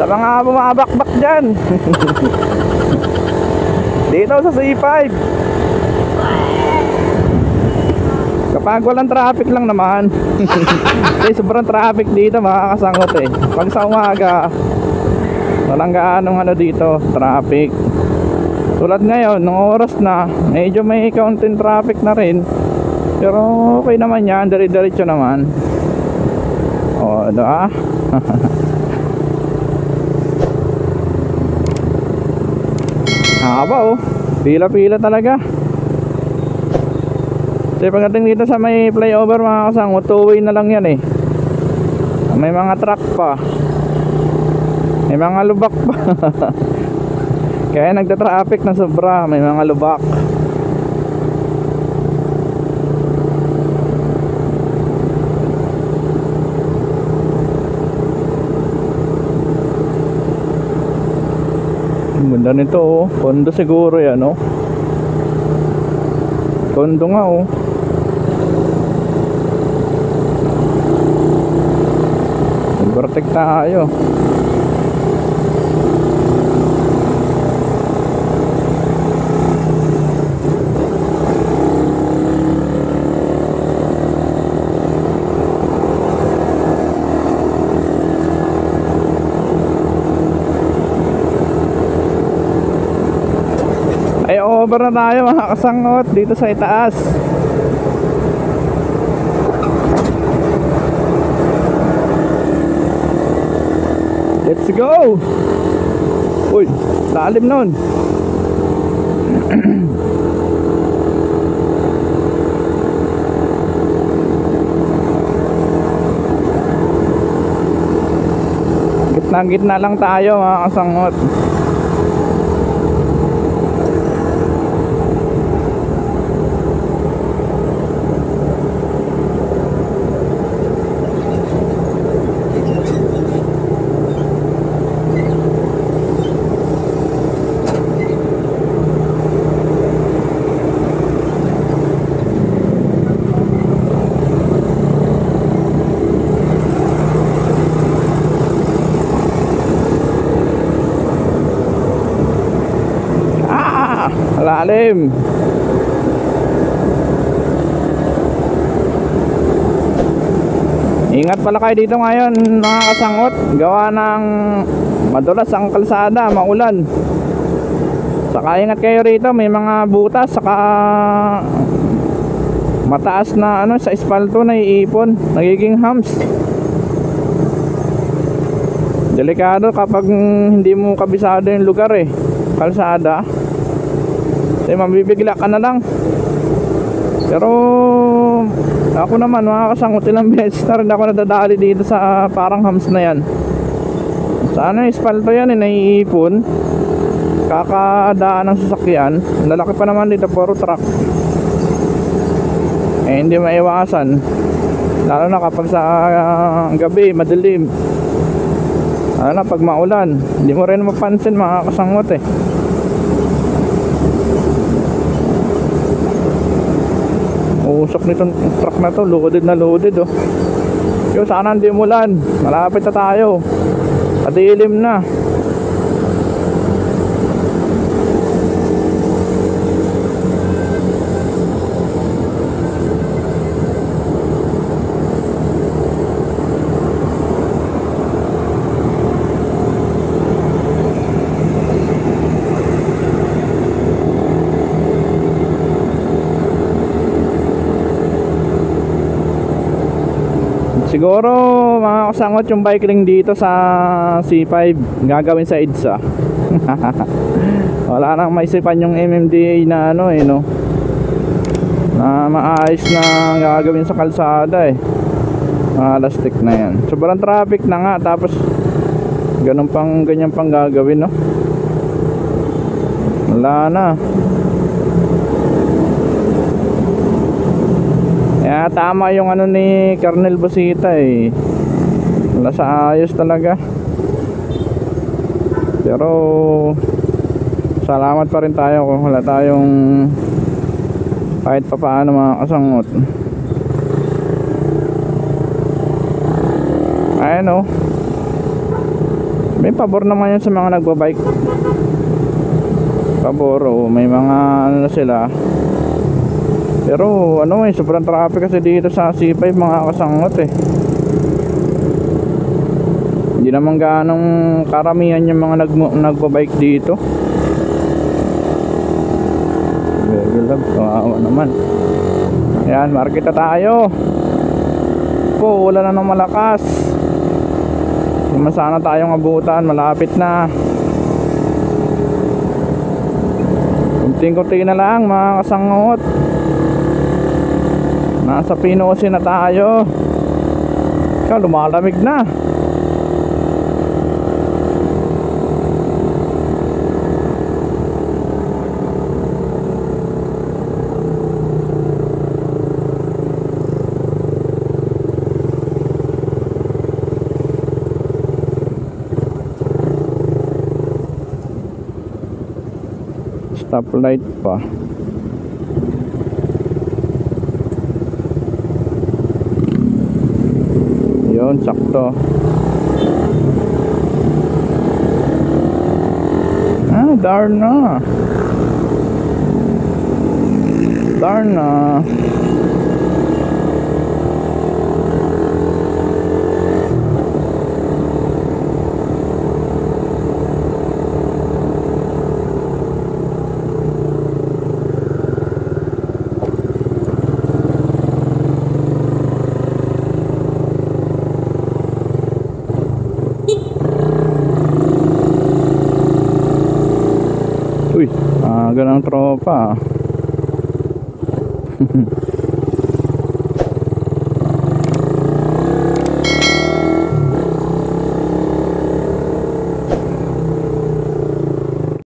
Sa mga bumabakbak dyan. Dito sa C5, kapag walang traffic lang naman. Kasi sobrang traffic dito, makakasangot eh. Pag sa umaga, walang gaanong ano dito, traffic. Tulad ngayon, nung oras na, medyo may kaunting traffic na rin. Pero okay naman yan, dire-diretso naman. O, diba? Haba oh, pila-pila talaga. Kasi pagdating dito sa may flyover mga kasangot, two-way na lang yan eh. May mga truck pa, may mga lubak pa. Kaya nagta-traffic na sobra, may mga lubak. Ganda nito oh, kondo siguro yan oh. Kondo nga oh. Overtake tayo. Ay over na tayo mga kasangot dito sa itaas. Let's go. Uy, lalim nun. Gitna-gitna lang tayo mga kasangot. Lalim. Ingat pala kayo dito ngayon mga kasangot. Gawa ng madulas ang kalsada, maulan. Saka ingat kayo rito, may mga butas. Saka mataas na ano sa espalto na iipon, nagiging humps. Delikado kapag hindi mo kabisado yung lugar eh, kalsada. Kasi mabibigla ka na lang. Pero ako naman mga kasangot, ilang beses na rin ako nadadali dito sa parang humps na yan. Sa ano, espalto yan eh, naiipon. Kakadaan ng sasakyan. Lalaki pa naman dito, puro truck. Eh hindi maiwasan. Lalo na kapag sa gabi, madilim. Lalo na pag maulan, hindi mo rin mapansin mga kasangot eh. Usok nitong truck na to, loaded na loaded oh. Yo, sana hindi umulan, malapit na tayo, patilim na. Siguro mga kasangot, yung bike ring dito sa C5 gagawin sa EDSA. Wala nang maisipan yung MMDA na ano eh no, na maayos na gagawin sa kalsada eh. Lastik na yan, sobrang traffic na nga, tapos ganyan pang gagawin no. Wala na. Kaya tama yung ano ni Colonel Busita eh. Wala sa ayos talaga. Pero salamat pa rin tayo kung wala tayong kahit pa paano mga kasangot. Ayan o, May pabor naman yan sa mga nagbabike. Pabor, oh, may mga ano na sila. Pero ano eh, sobrang traffic kasi dito sa C5 mga kasangot eh. Hindi naman gaanong karamihan yung mga nagbabike dito. Kawawa naman. Ayan, market na tayo. Po, wala na ng malakas. Naman sana tayong abutan, malapit na. Kunting-kunti na lang mga kasangot. Nasa Pinosi na tayo. Ikaw, lumalamig na. Stoplight pa. Yun, sakto. Darna. Darna. Uy, ganang tropa.